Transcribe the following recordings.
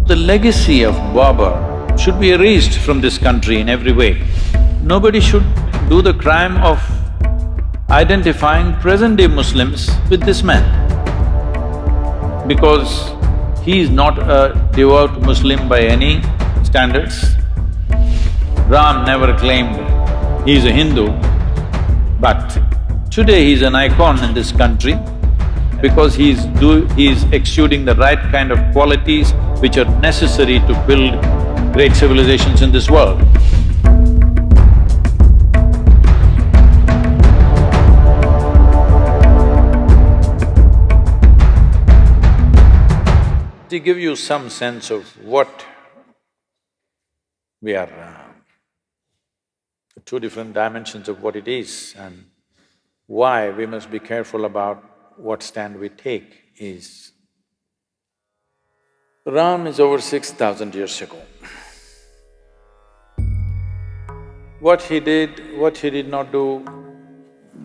The legacy of Babur should be erased from this country in every way. Nobody should do the crime of identifying present-day Muslims with this man, because he is not a devout Muslim by any standards. Ram never claimed he is a Hindu, but today he is an icon in this country because he is exuding the right kind of qualities which are necessary to build great civilizations in this world. To give you some sense of what we are… two different dimensions of what it is and why we must be careful about what stand we take is… Ram is over 6,000 years ago. What he did, what he did not do,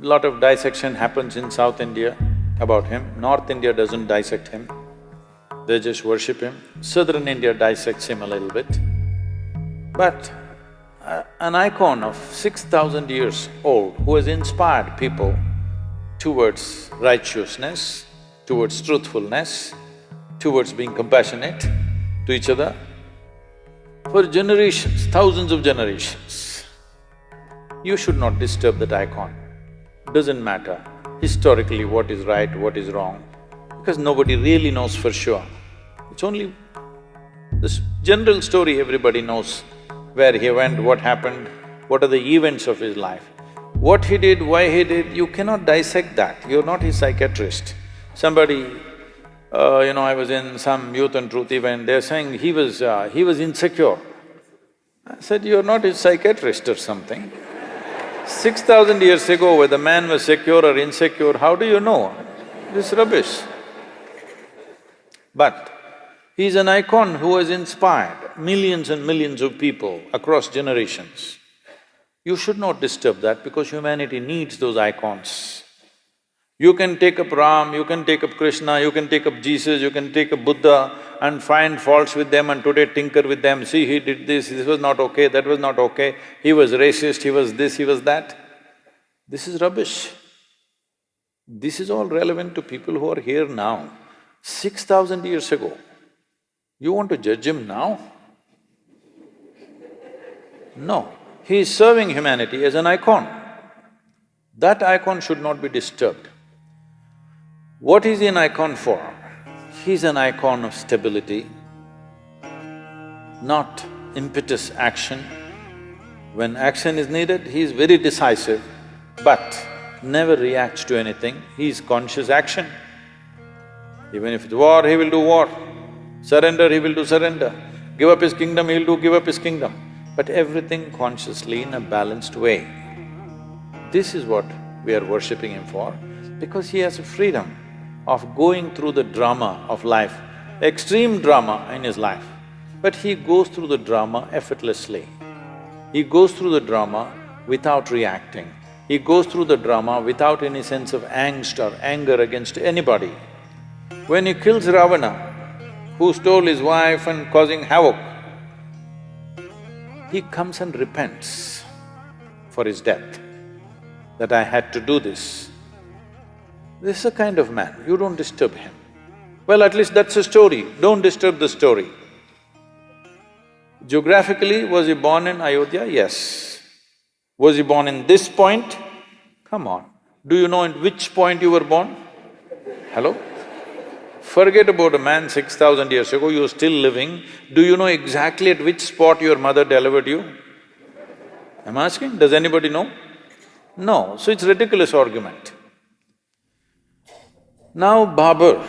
lot of dissection happens in South India about him. North India doesn't dissect him, they just worship him. Southern India dissects him a little bit. But an icon of 6,000 years old who has inspired people towards righteousness, towards truthfulness, towards being compassionate to each other for generations, thousands of generations. You should not disturb that icon. Doesn't matter historically what is right, what is wrong, because nobody really knows for sure. It's only this general story everybody knows, where he went, what happened, what are the events of his life. What he did, why he did, you cannot dissect that, you're not his psychiatrist. Somebody, I was in some Youth and Truth event, they're saying he was insecure. I said, you're not his psychiatrist or something. 6,000 years ago, whether man was secure or insecure, how do you know? This is rubbish. But he's an icon who has inspired millions and millions of people across generations. You should not disturb that because humanity needs those icons. You can take up Ram, you can take up Krishna, you can take up Jesus, you can take up Buddha and find faults with them and today tinker with them. See, he did this was not okay, that was not okay, he was racist, he was this, he was that. This is rubbish. This is all relevant to people who are here now. 6,000 years ago, you want to judge him now? No, he is serving humanity as an icon. That icon should not be disturbed. What is he an icon for? He's an icon of stability, not impetus action. When action is needed, he is very decisive, but never reacts to anything, he is conscious action. Even if it's war, he will do war. Surrender, he will do surrender. Give up his kingdom, he'll do give up his kingdom. But everything consciously in a balanced way. This is what we are worshipping him for, because he has a freedom of going through the drama of life, extreme drama in his life. But he goes through the drama effortlessly. He goes through the drama without reacting. He goes through the drama without any sense of angst or anger against anybody. When he kills Ravana, who stole his wife and causing havoc, he comes and repents for his death, that I had to do this. This is a kind of man, you don't disturb him. Well, at least that's a story, don't disturb the story. Geographically, was he born in Ayodhya? Yes. Was he born in this point? Come on, do you know in which point you were born? Hello? Forget about a man 6,000 years ago, you're still living. Do you know exactly at which spot your mother delivered you? I'm asking, does anybody know? No, so it's ridiculous argument. Now Babur.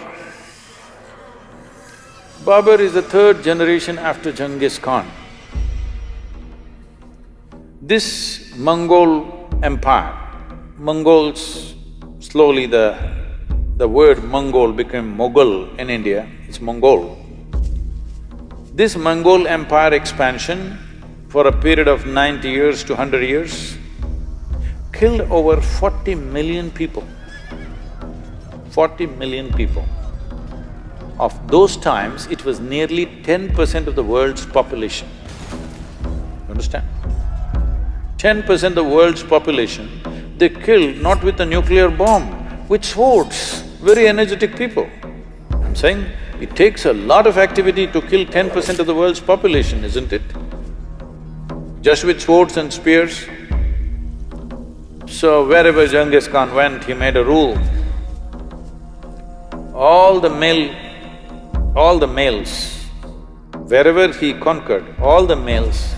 Babur is the third generation after Genghis Khan. This Mongol empire, Mongols, slowly the word Mongol became Mughal in India, it's Mongol. This Mongol empire expansion for a period of 90 years to 100 years killed over 40 million people. 40 million people. Of those times, it was nearly 10% of the world's population. You understand? 10% of the world's population, they killed not with a nuclear bomb, with swords, very energetic people. I'm saying it takes a lot of activity to kill 10% of the world's population, isn't it? Just with swords and spears. So wherever Genghis Khan went, he made a rule. All the males, wherever he conquered, all the males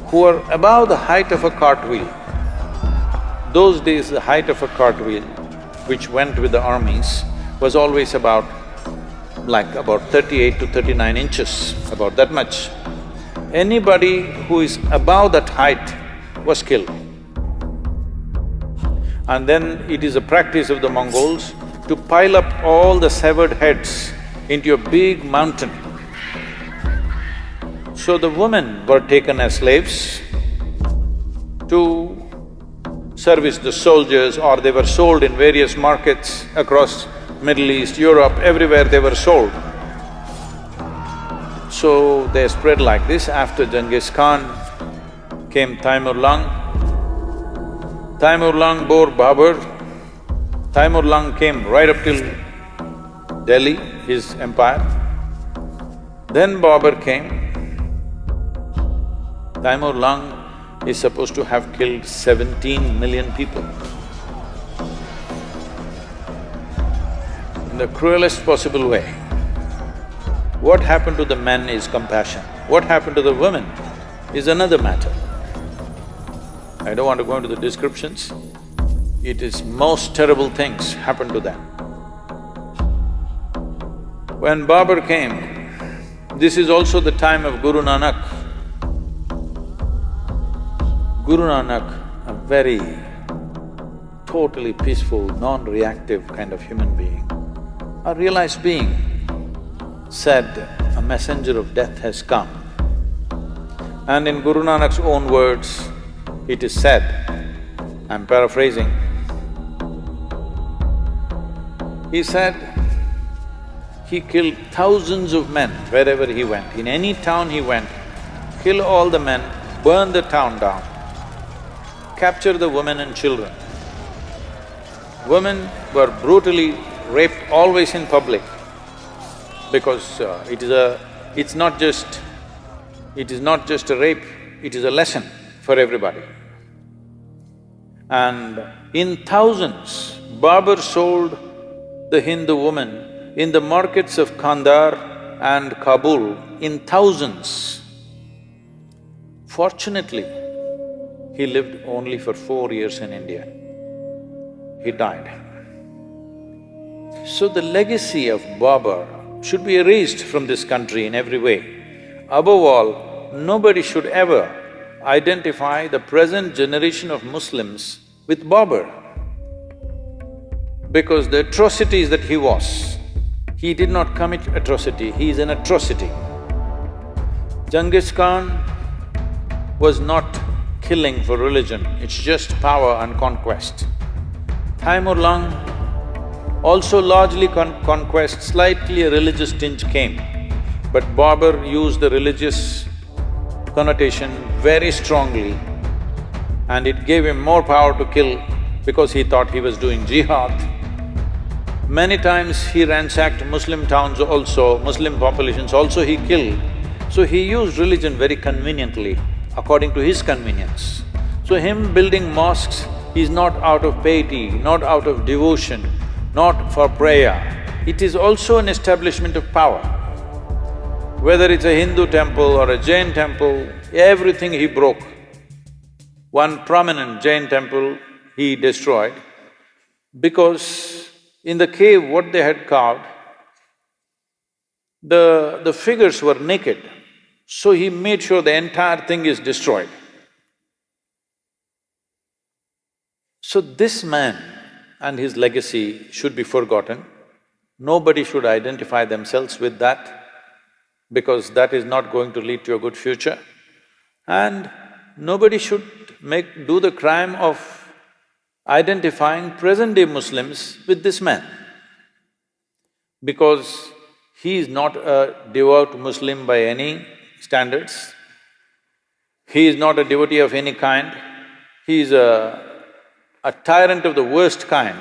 who were above the height of a cartwheel, those days the height of a cartwheel, which went with the armies, was always about 38 to 39 inches, about that much. Anybody who is above that height was killed. And then it is a practice of the Mongols to pile up all the severed heads into a big mountain. So the women were taken as slaves to service the soldiers, or they were sold in various markets across Middle East, Europe, everywhere they were sold. So they spread like this. After Genghis Khan came Taimur-Lung. Taimur-Lung bore Babur. Taimur-Lung came right up till Delhi, his empire. Then Babur came. Taimur-Lung is supposed to have killed 17 million people. In the cruelest possible way. What happened to the men is compassion. What happened to the women is another matter. I don't want to go into the descriptions. It is most terrible things happened to them. When Babur came, this is also the time of Guru Nanak. Guru Nanak, a very totally peaceful, non-reactive kind of human being, a realized being, said, "A messenger of death has come." And in Guru Nanak's own words, it is said, I'm paraphrasing, he said, he killed thousands of men wherever he went. In any town he went, kill all the men, burn the town down, capture the women and children. Women were brutally raped always in public, because it is not just a rape, it is a lesson for everybody. And in thousands, Babur sold the Hindu women in the markets of Kandahar and Kabul in thousands. Fortunately, he lived only for 4 years in India. He died. So the legacy of Babur should be erased from this country in every way. Above all, nobody should ever identify the present generation of Muslims with Babur, because the atrocities that he did not commit atrocity, he is an atrocity. Genghis Khan was not killing for religion, it's just power and conquest. Taimur-Lung also largely conquest, slightly a religious tinge came, but Babur used the religious connotation very strongly, and it gave him more power to kill because he thought he was doing jihad. Many times he ransacked Muslim towns also, Muslim populations also he killed. So he used religion very conveniently, according to his convenience. So him building mosques is not out of piety, not out of devotion, not for prayer. It is also an establishment of power. Whether it's a Hindu temple or a Jain temple, everything he broke. One prominent Jain temple he destroyed because in the cave what they had carved, the figures were naked, so he made sure the entire thing is destroyed. So this man and his legacy should be forgotten. Nobody should identify themselves with that, because that is not going to lead to a good future. And nobody should do the crime of identifying present-day Muslims with this man, because He is not a devout Muslim by any standards. He is not a devotee of any kind. He is a tyrant of the worst kind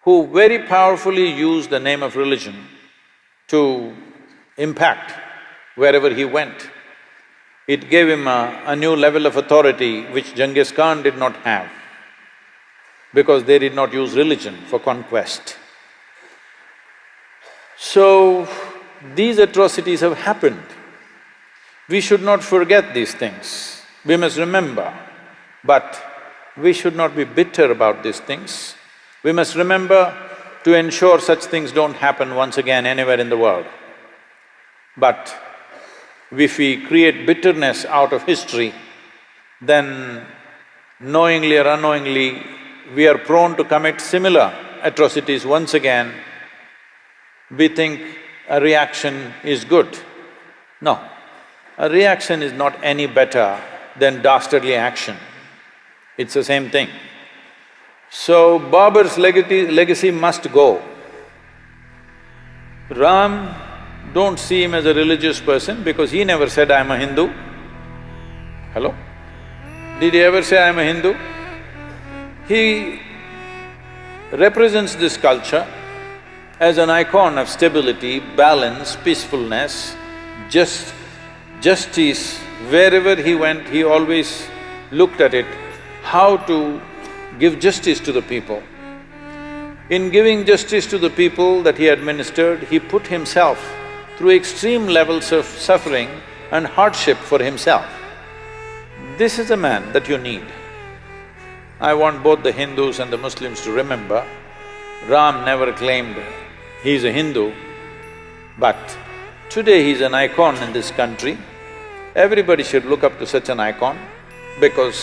who very powerfully used the name of religion to impact wherever he went. It gave him a new level of authority which Genghis Khan did not have, because they did not use religion for conquest. So, these atrocities have happened. We should not forget these things. We must remember, but we should not be bitter about these things. We must remember to ensure such things don't happen once again anywhere in the world. But if we create bitterness out of history, then knowingly or unknowingly, we are prone to commit similar atrocities once again. We think a reaction is good. No, a reaction is not any better than dastardly action. It's the same thing. So, Babur's legacy must go. Ram, don't see him as a religious person because he never said, "I'm a Hindu." Hello? Did he ever say, "I'm a Hindu"? He represents this culture as an icon of stability, balance, peacefulness, justice. Wherever he went, he always looked at it, how to give justice to the people. In giving justice to the people that he administered, he put himself through extreme levels of suffering and hardship for himself. This is a man that you need. I want both the Hindus and the Muslims to remember, Ram never claimed he's a Hindu, but today he's an icon in this country. Everybody should look up to such an icon because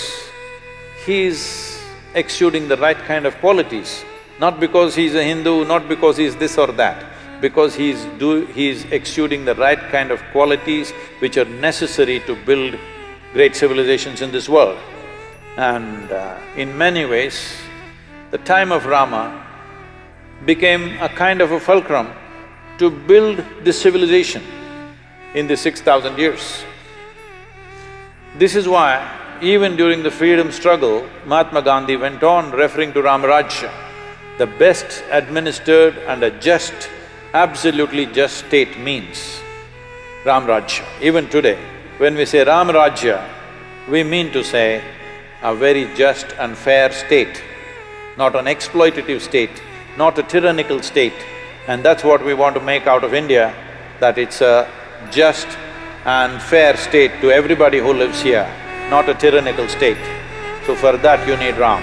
he's exuding the right kind of qualities, not because he's a Hindu, not because he's this or that, because he's exuding the right kind of qualities which are necessary to build great civilizations in this world. And in many ways, the time of Rama became a kind of a fulcrum to build this civilization in the 6,000 years. This is why even during the freedom struggle, Mahatma Gandhi went on referring to Ram Rajya, the best administered and a just, absolutely just state means Ram Rajya. Even today, when we say Ram Rajya, we mean to say a very just and fair state, not an exploitative state, not a tyrannical state. And that's what we want to make out of India, that it's a just and fair state to everybody who lives here, not a tyrannical state. So for that you need Ram.